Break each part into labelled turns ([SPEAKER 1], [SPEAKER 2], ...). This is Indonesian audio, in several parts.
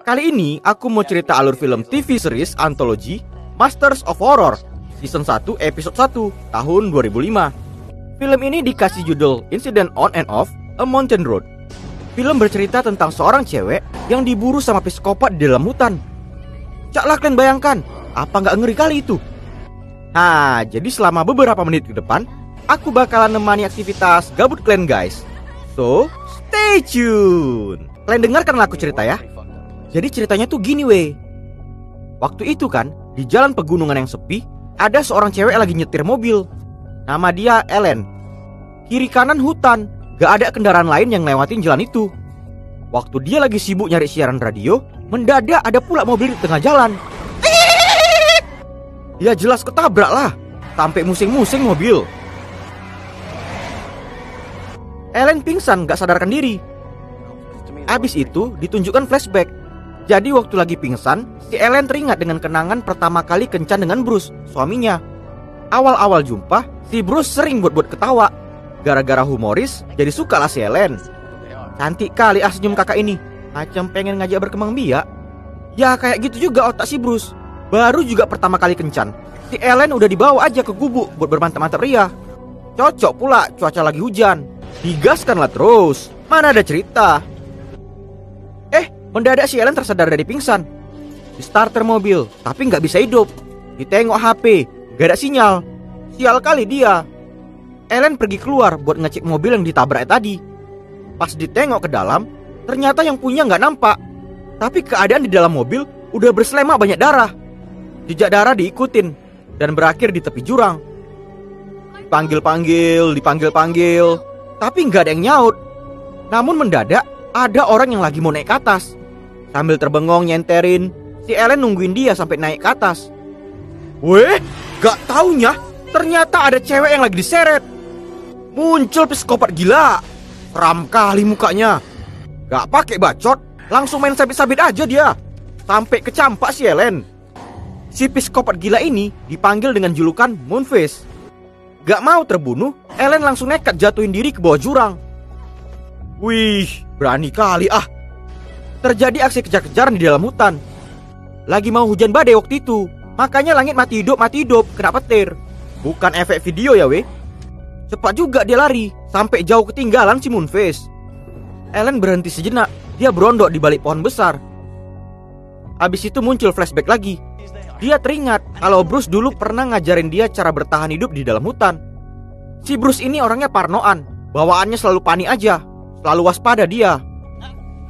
[SPEAKER 1] Kali ini aku mau cerita alur film TV series antologi Masters of Horror Season 1 Episode 1 tahun 2005. Film ini dikasih judul Incident on and Off a Mountain Road. Film bercerita tentang seorang cewek yang diburu sama psikopat di dalam hutan. Caklah kalian bayangkan, apa nggak ngeri kali itu? Nah, jadi selama beberapa menit ke depan aku bakalan nemani aktivitas gabut kalian guys. So, stay tune. Kalian dengarkanlah aku cerita ya. Jadi ceritanya tuh gini weh. Waktu itu kan, di jalan pegunungan yang sepi, ada seorang cewek lagi nyetir mobil. Nama dia Ellen. Kiri kanan hutan, gak ada kendaraan lain yang lewatin jalan itu. Waktu dia lagi sibuk nyari siaran radio, mendadak ada pula mobil di tengah jalan. Ya jelas ketabrak lah, sampai musing-musing mobil. Ellen pingsan gak sadarkan diri. Abis itu ditunjukkan flashback. Jadi waktu lagi pingsan, si Ellen teringat dengan kenangan pertama kali kencan dengan Bruce, suaminya. Awal-awal jumpa, si Bruce sering buat-buat ketawa. Gara-gara humoris, jadi suka lah si Ellen. Cantik kali senyum kakak ini, macam pengen ngajak berkembang biak. Ya kayak gitu juga otak si Bruce. Baru juga pertama kali kencan, si Ellen udah dibawa aja ke gubuk buat bermantap-mantap ria. Cocok pula cuaca lagi hujan. Digaskanlah terus, mana ada cerita. Mendadak si Ellen tersadar dari pingsan. Di starter mobil, tapi nggak bisa hidup. Ditengok HP, gak ada sinyal. Sial kali dia. Ellen pergi keluar buat ngecek mobil yang ditabrak tadi. Pas ditengok ke dalam, ternyata yang punya nggak nampak. Tapi keadaan di dalam mobil udah berselema banyak darah. Jejak darah diikutin dan berakhir di tepi jurang. Dipanggil, tapi nggak ada yang nyaut. Namun mendadak ada orang yang lagi mau naik ke atas. Sambil terbengong nyenterin, si Ellen nungguin dia sampai naik ke atas. Weh, gak taunya ternyata ada cewek yang lagi diseret. Muncul psikopat gila. Seram kali mukanya. Gak pakai bacot, langsung main sabit-sabit aja dia. Sampai kecampak si Ellen. Si psikopat gila ini dipanggil dengan julukan Moonface. Gak mau terbunuh, Ellen langsung nekat jatuhin diri ke bawah jurang. Wih, berani kali Terjadi aksi kejar-kejaran di dalam hutan. Lagi mau hujan badai waktu itu, makanya langit mati hidup, kena petir. Bukan efek video ya weh. Cepat juga dia lari, sampai jauh ketinggalan si Moonface. Ellen berhenti sejenak, dia berondok di balik pohon besar. Abis itu muncul flashback lagi. Dia teringat kalau Bruce dulu pernah ngajarin dia cara bertahan hidup di dalam hutan. Si Bruce ini orangnya parnoan, bawaannya selalu panik aja, selalu waspada dia.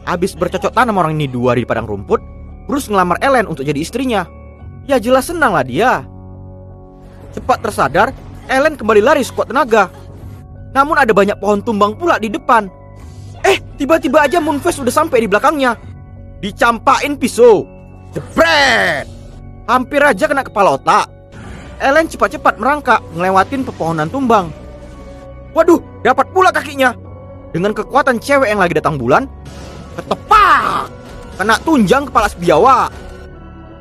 [SPEAKER 1] Abis bercocok tanam orang ini 2 hari di padang rumput, Bruce ngelamar Ellen untuk jadi istrinya. Ya jelas senang lah dia. Cepat tersadar, Ellen kembali lari sekuat tenaga. Namun ada banyak pohon tumbang pula di depan. Tiba-tiba aja Moonface udah sampai di belakangnya. Dicampain pisau. Jebret! Hampir aja kena kepala otak. Ellen cepat-cepat merangkak ngelewatin pepohonan tumbang. Waduh, dapat pula kakinya. Dengan kekuatan cewek yang lagi datang bulan, ketepak! Kena tunjang kepala sebiawak.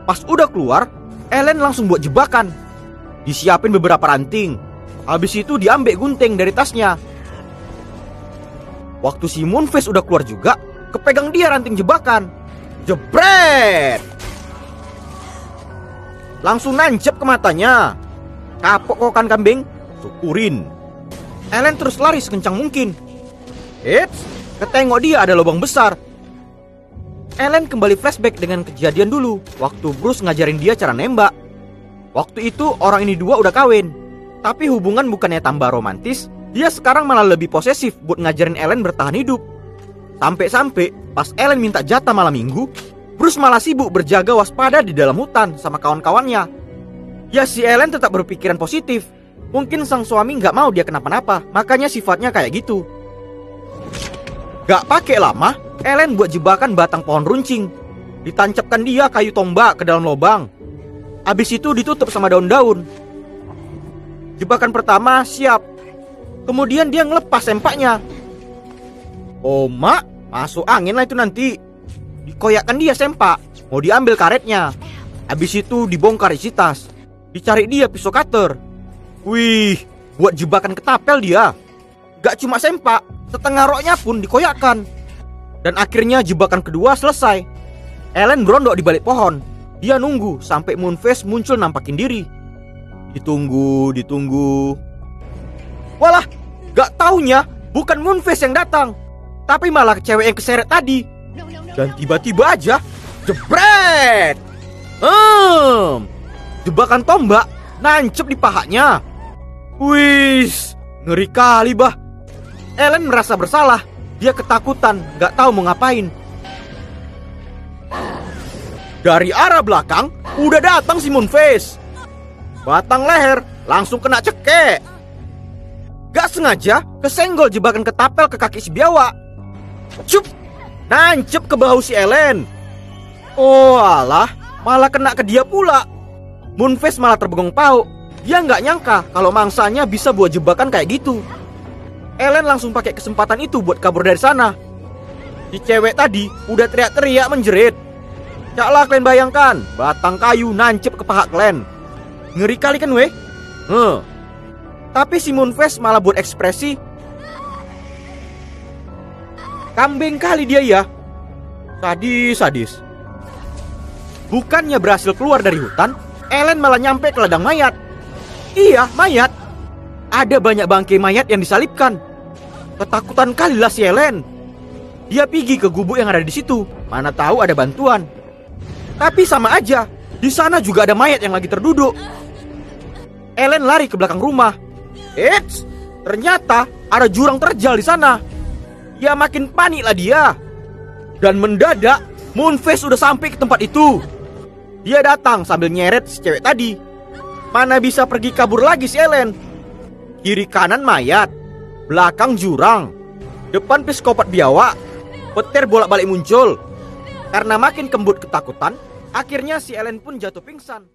[SPEAKER 1] Pas udah keluar, Ellen langsung buat jebakan. Disiapin beberapa ranting. Habis itu diambil gunting dari tasnya. Waktu si Moonface udah keluar juga, kepegang dia ranting jebakan. Jebret! Langsung nancep ke matanya. Kapok kok kan kambing? Syukurin. Ellen terus lari sekencang mungkin. Eits, ketengok dia ada lubang besar. Ellen kembali flashback dengan kejadian dulu waktu Bruce ngajarin dia cara nembak. Waktu itu orang ini 2 udah kawin. Tapi hubungan bukannya tambah romantis, dia sekarang malah lebih posesif buat ngajarin Ellen bertahan hidup. Sampai-sampai pas Ellen minta jatah malam minggu, Bruce malah sibuk berjaga waspada di dalam hutan sama kawan-kawannya. Ya si Ellen tetap berpikiran positif. Mungkin sang suami gak mau dia kenapa-napa, makanya sifatnya kayak gitu. Gak pakai lama, Ellen buat jebakan batang pohon runcing. Ditancapkan dia kayu tombak ke dalam lubang. Abis itu ditutup sama daun-daun. Jebakan pertama siap. Kemudian dia ngelepas sempaknya. Oh mak, masuk angin lah itu nanti. Dikoyakkan dia sempak, mau diambil karetnya. Abis itu dibongkar isi tas. Dicari dia pisau cutter. Wih, buat jebakan ketapel dia. Gak cuma sempak, setengah roknya pun dikoyakkan. Dan akhirnya jebakan kedua selesai. Ellen berondok di balik pohon. Dia nunggu sampai Moonface muncul nampakin diri. Ditunggu. Walah, gak taunya bukan Moonface yang datang, tapi malah cewek yang keseret tadi. Dan tiba-tiba aja jebret. Jebakan tombak nancep di pahanya. Wis, ngeri kali bah. Ellen merasa bersalah. Dia ketakutan, gak tahu mau ngapain. Dari arah belakang udah datang si Moonface. Batang leher langsung kena cekek. Gak sengaja kesenggol jebakan ketapel ke kaki si biawak. Cup, nancep ke bahu si Ellen. Oh alah, malah kena ke dia pula. Moonface malah terbengong pauk. Dia nggak nyangka kalau mangsanya bisa buat jebakan kayak gitu. Ellen langsung pakai kesempatan itu buat kabur dari sana. Si cewek tadi udah teriak-teriak menjerit. Caklah kalian bayangkan, batang kayu nancep ke paha kalian. Ngeri kali kan weh? Tapi si Moonface malah buat ekspresi kambing kali dia ya. Sadis. Bukannya berhasil keluar dari hutan, Ellen malah nyampe ke ladang mayat. Iya, mayat. Ada banyak bangkai mayat yang disalibkan. Ketakutan kalilah si Ellen. Dia pergi ke gubuk yang ada di situ. Mana tahu ada bantuan. Tapi sama aja, di sana juga ada mayat yang lagi terduduk. Ellen lari ke belakang rumah. Eits, ternyata ada jurang terjal di sana. Ya makin paniklah dia. Dan mendadak Moonface udah sampai ke tempat itu. Dia datang sambil nyeret si cewek tadi. Mana bisa pergi kabur lagi si Ellen. Kiri kanan mayat, belakang jurang, depan psikopat biawak. Petir bolak-balik muncul. Karena makin kembut ketakutan, akhirnya si Ellen pun jatuh pingsan.